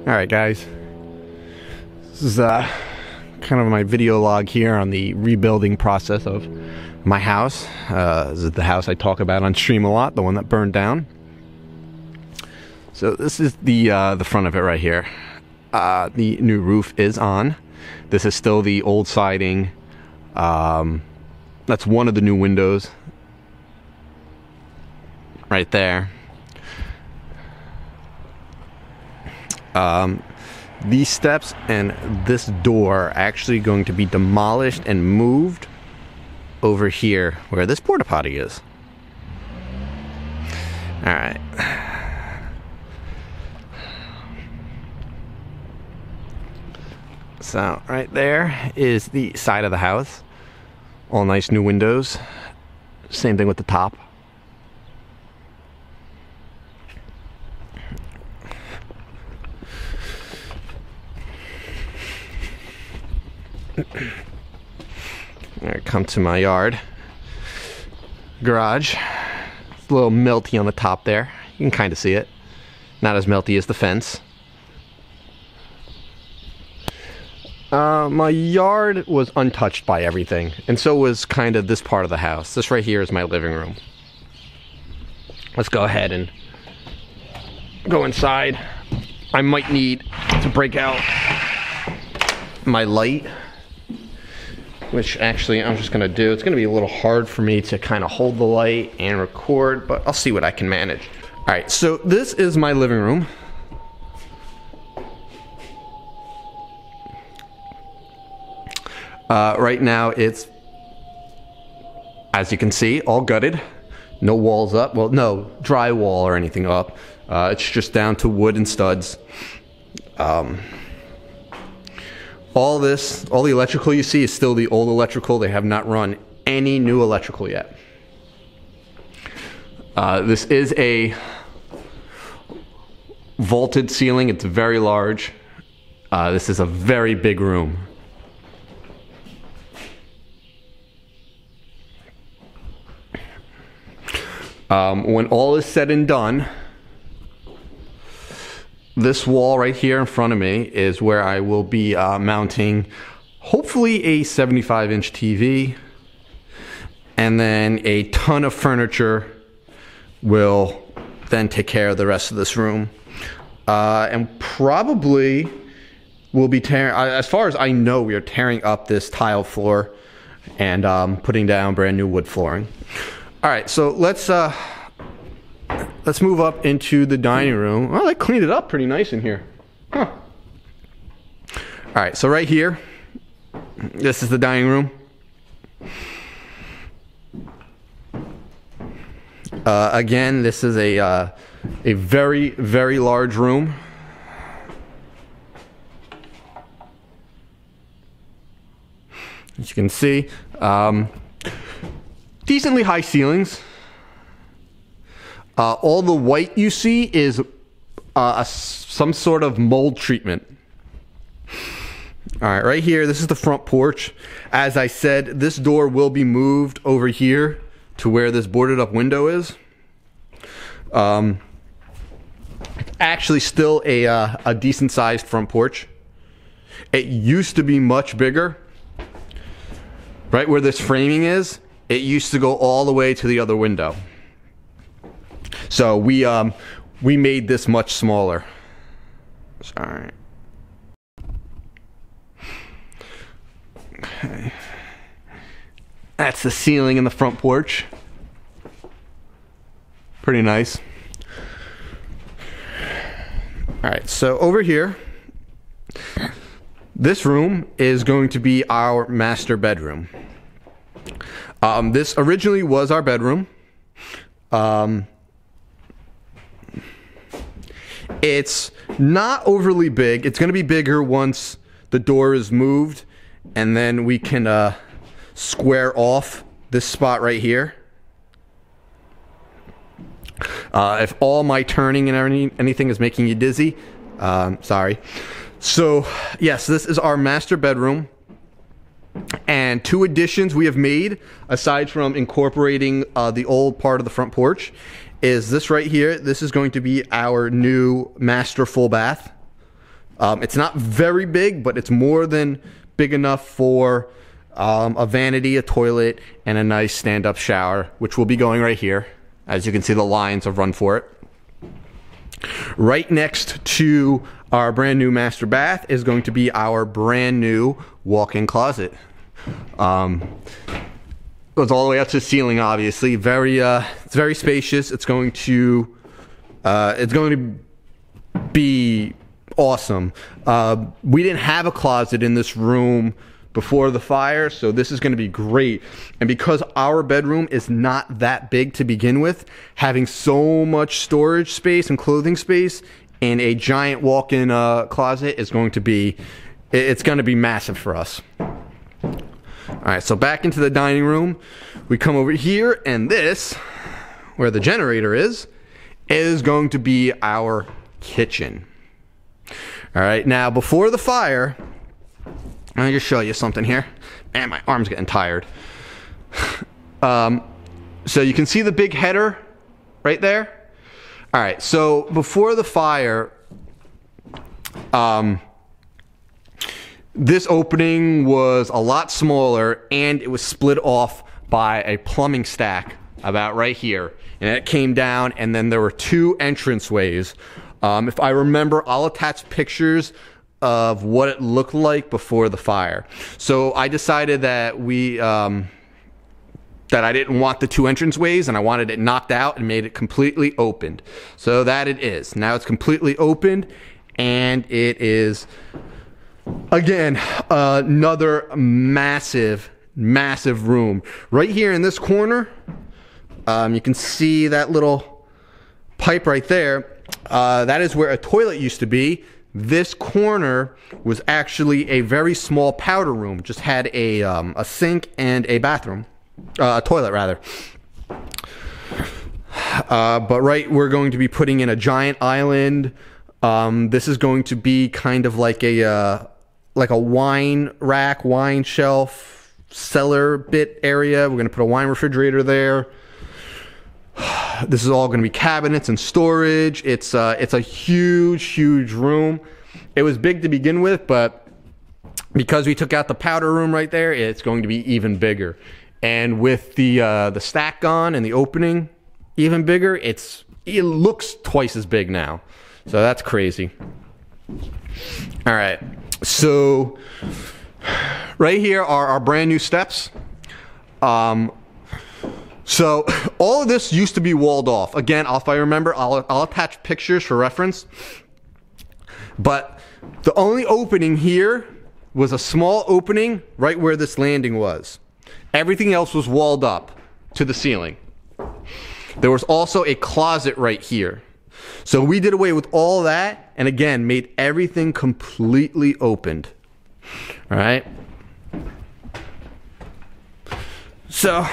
Alright guys, this is kind of my video log here on the rebuilding process of my house. This is the house I talk about on stream a lot, the one that burned down. So this is the front of it right here. The new roof is on. This is still the old siding. That's one of the new windows right there. These steps and this door are actually going to be demolished and moved over here where this porta potty is. Alright. So right there is the side of the house. All nice new windows. Same thing with the top. Alright, come to my yard. Garage. It's a little melty on the top there. You can kind of see it. Not as melty as the fence. My yard was untouched by everything, and so was kind of this part of the house. This right here is my living room. Let's go ahead and go inside. I might need to break out my light, which actually I'm just gonna do. It's gonna be a little hard for me to kind of hold the light and record, but I'll see what I can manage. All right, so this is my living room. Right now it's, as you can see, all gutted. No walls up. Well, no drywall or anything up. It's just down to wood and studs. All the electrical you see is still the old electrical. They have not run any new electrical yet. This is a vaulted ceiling. It's very large. This is a very big room. When all is said and done, this wall right here in front of me is where I will be mounting hopefully a 75-inch TV, and then a ton of furniture will then take care of the rest of this room. And probably we'll be tearing, as far as I know, we are tearing up this tile floor and putting down brand new wood flooring. All right, so let's move up into the dining room. Oh, they cleaned it up pretty nice in here. Huh. All right, so right here, this is the dining room. Again, this is a very, very large room. As you can see, decently high ceilings. All the white you see is some sort of mold treatment. All right, right here, this is the front porch. As I said, this door will be moved over here to where this boarded up window is. Actually still a decent sized front porch. It used to be much bigger. Right where this framing is, it used to go all the way to the other window. So we made this much smaller. Sorry. Okay. That's the ceiling in the front porch. Pretty nice. All right, so over here, this room is going to be our master bedroom. This originally was our bedroom. It's not overly big. It's going to be bigger once the door is moved, and then we can square off this spot right here. If all my turning and anything is making you dizzy, sorry. So yes, this is our master bedroom. And two additions we have made, aside from incorporating the old part of the front porch, is this right here. This is going to be our new master full bath. It's not very big, but it's more than big enough for a vanity, a toilet, and a nice stand-up shower, which will be going right here. As you can see, the lines have run for it. Right next to our brand new master bath is going to be our brand new walk-in closet. Goes all the way up to the ceiling, obviously. It's very spacious. It's going to be awesome. We didn't have a closet in this room before the fire, so this is going to be great. And because our bedroom is not that big to begin with, having so much storage space and clothing space in a giant walk-in closet is going to be, it's going to be massive for us. All right, so back into the dining room. We come over here, and this, where the generator is going to be our kitchen. All right, now before the fire, let me just show you something here. Man, my arm's getting tired. So you can see the big header right there. All right, so before the fire, this opening was a lot smaller, and it was split off by a plumbing stack about right here. And it came down, and then there were two entranceways. If I remember, I'll attach pictures of what it looked like before the fire. So I decided that that I didn't want the two entranceways, and I wanted it knocked out and made it completely opened. So that it is. Now it's completely opened, and it is, again, another massive, massive room. Right here in this corner, you can see that little pipe right there. That is where a toilet used to be. This corner was actually a very small powder room. Just had a sink and a bathroom, a toilet rather. But right, we're going to be putting in a giant island. This is going to be kind of like a wine rack, wine shelf, cellar bit area. We're going to put a wine refrigerator there. This is all going to be cabinets and storage. It's a huge, huge room. It was big to begin with, but because we took out the powder room right there, it's going to be even bigger. And with the stack gone and the opening even bigger, it looks twice as big now. So that's crazy. All right. So right here are our brand new steps. So all of this used to be walled off. Again, if I remember, I'll attach pictures for reference. But the only opening here was a small opening right where this landing was. Everything else was walled up to the ceiling. There was also a closet right here. So we did away with all that, and again, made everything completely opened. All right? So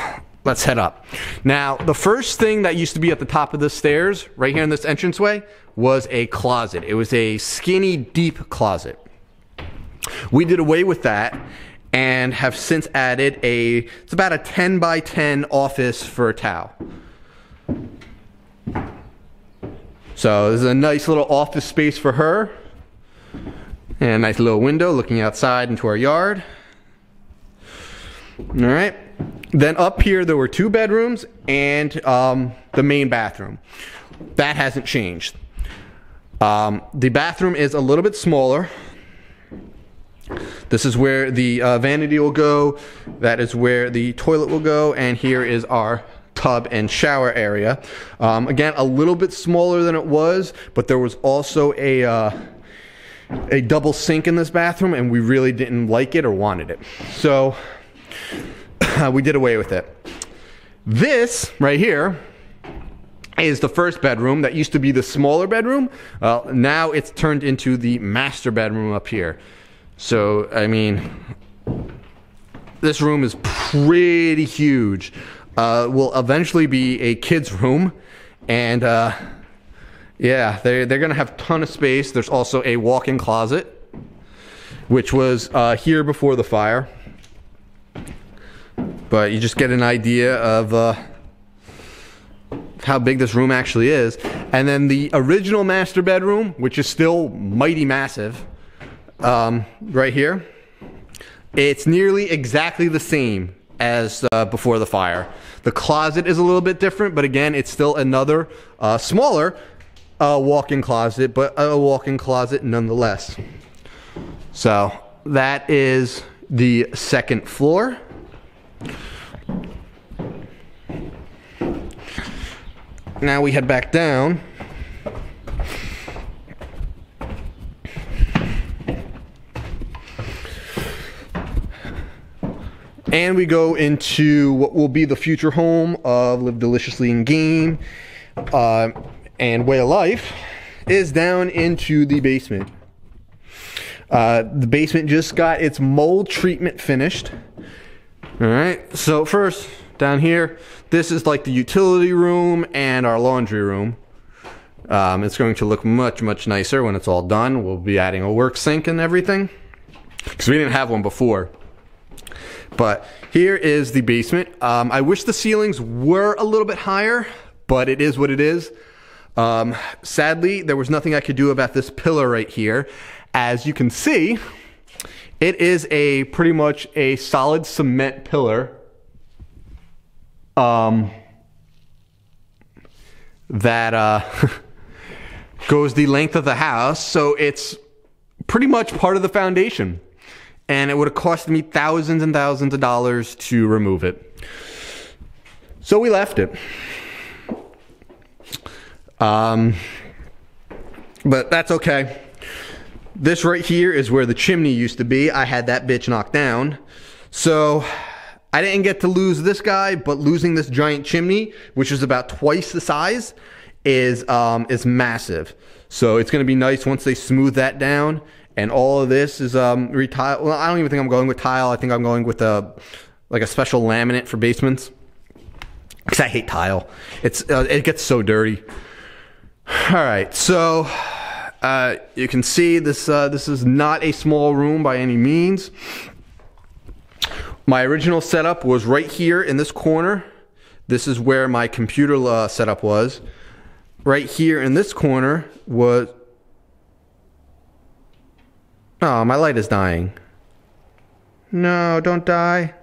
let's head up. Now, the first thing that used to be at the top of the stairs, right here in this entranceway, was a closet. It was a skinny, deep closet. We did away with that and have since added it's about a 10 by 10 office for a towel. So this is a nice little office space for her. And a nice little window looking outside into our yard. All right. Then up here there were two bedrooms and the main bathroom. That hasn't changed. The bathroom is a little bit smaller. This is where the vanity will go. That is where the toilet will go. And here is our tub and shower area. Again, a little bit smaller than it was, but there was also a double sink in this bathroom, and we really didn't like it or wanted it. So we did away with it. This right here is the first bedroom. That used to be the smaller bedroom. Now it's turned into the master bedroom up here. So, I mean, this room is pretty huge. Will eventually be a kid's room. And, yeah, they're going to have a ton of space. There's also a walk-in closet, which was here before the fire. But you just get an idea of how big this room actually is. And then the original master bedroom, which is still mighty massive, right here, it's nearly exactly the same as before the fire. The closet is a little bit different, but again, it's still another smaller walk-in closet, but a walk-in closet nonetheless. So that is the second floor. Now we head back down. And we go into what will be the future home of Live Deliciously in Game and Way of Life, is down into the basement. The basement just got its mold treatment finished. Alright, so first, down here, this is like the utility room and our laundry room. It's going to look much, much nicer when it's all done. We'll be adding a work sink and everything, because we didn't have one before. But here is the basement. I wish the ceilings were a little bit higher, but it is what it is. Sadly, there was nothing I could do about this pillar right here. As you can see, it is pretty much a solid cement pillar that goes the length of the house, so it's pretty much part of the foundation. And it would have cost me thousands and thousands of dollars to remove it. So we left it. But that's okay. This right here is where the chimney used to be. I had that bitch knocked down. So I didn't get to lose this guy, but losing this giant chimney, which is about twice the size, is massive. So it's going to be nice once they smooth that down. And all of this is retile. Well, I don't even think I'm going with tile. I think I'm going with like a special laminate for basements, because I hate tile. It gets so dirty. All right, so you can see this. This is not a small room by any means. My original setup was right here in this corner. This is where my computer setup was. Right here in this corner was. Oh, my light is dying. No, don't die.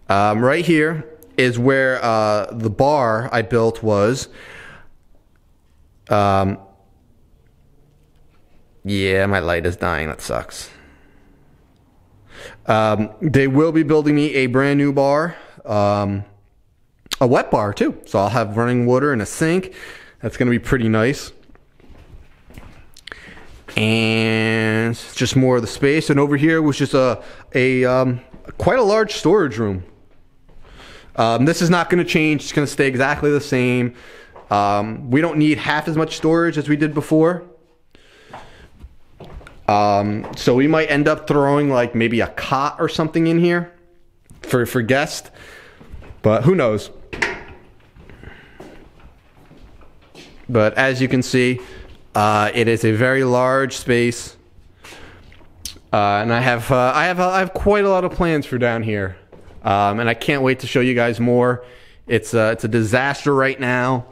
Right here is where the bar I built was. Yeah, my light is dying. That sucks. They will be building me a brand new bar. A wet bar, too. So I'll have running water and a sink. That's going to be pretty nice. And just more of the space. And over here was just quite a large storage room. This is not going to change. It's going to stay exactly the same. We don't need half as much storage as we did before. So we might end up throwing like maybe a cot or something in here for guests. But who knows? But as you can see, it is a very large space, and I have quite a lot of plans for down here, and I can't wait to show you guys more. It's a disaster right now.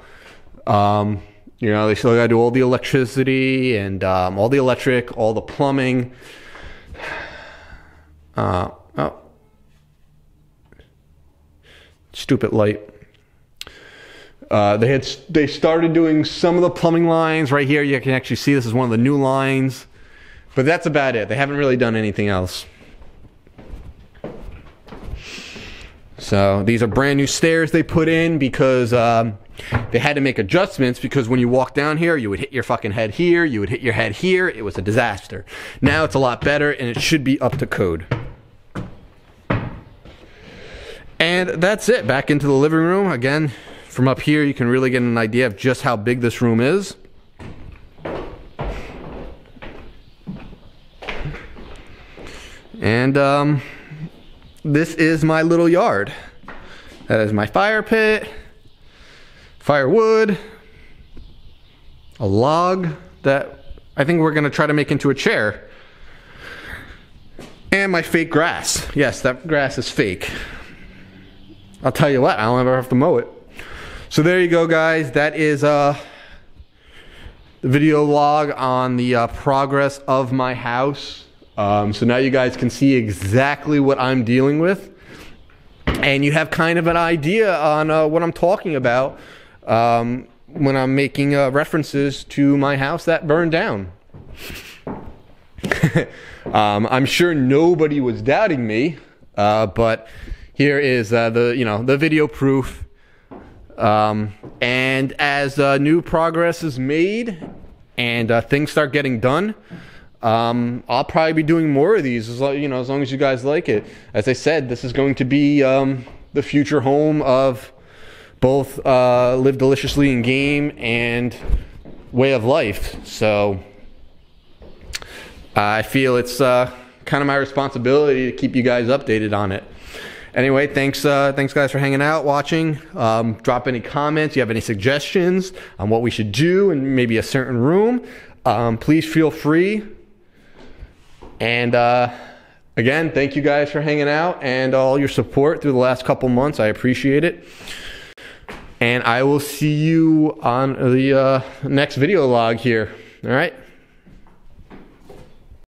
You know, they still got to do all the electricity and all the electric, all the plumbing. Oh, stupid light. They started doing some of the plumbing lines right here. You can actually see this is one of the new lines, but that's about it. They haven't really done anything else. So these are brand new stairs they put in because they had to make adjustments, because when you walk down here, you would hit your fucking head here, you would hit your head here. It was a disaster. Now it's a lot better, and it should be up to code. And that's it. Back into the living room again. From up here, you can really get an idea of just how big this room is. And this is my little yard. That is my fire pit, firewood, a log that I think we're going to try to make into a chair, and my fake grass. Yes, that grass is fake. I'll tell you what, I don't ever have to mow it. So there you go, guys. That is video log on the progress of my house. So now you guys can see exactly what I'm dealing with, and you have kind of an idea on what I'm talking about when I'm making references to my house that burned down. I'm sure nobody was doubting me, but here is the video proof. And as new progress is made and things start getting done, I'll probably be doing more of these as long as you guys like it. As I said, this is going to be the future home of both Live Deliciously in game and way of life. So I feel it's kind of my responsibility to keep you guys updated on it. Anyway, thanks guys for hanging out, watching. Drop any comments. You have any suggestions on what we should do in maybe a certain room, please feel free. And again, thank you guys for hanging out and all your support through the last couple months. I appreciate it. And I will see you on the next video log here. All right.